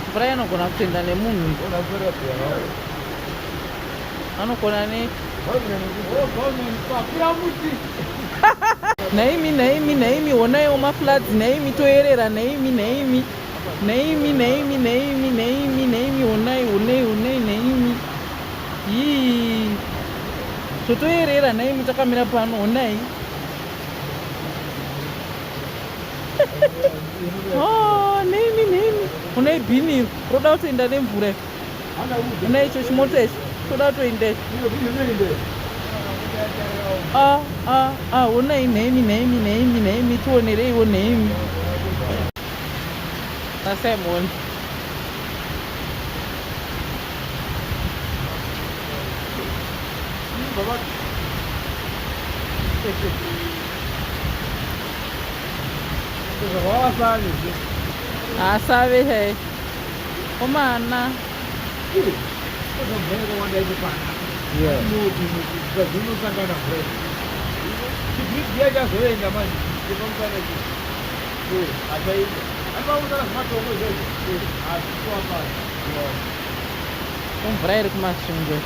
mvura inogona kutoenda nemunhu anogona ne naimi honaiwo mafloods naimi toerera naimi honai naimi yii totoerera naimi takamira pano honai naimi honai bhini roda kutoenda nemvura honai icho chimota ichi toda kutoenda honai naimi tionereiwo naimi asaimoni asave hai omana mvura iri kumasvingo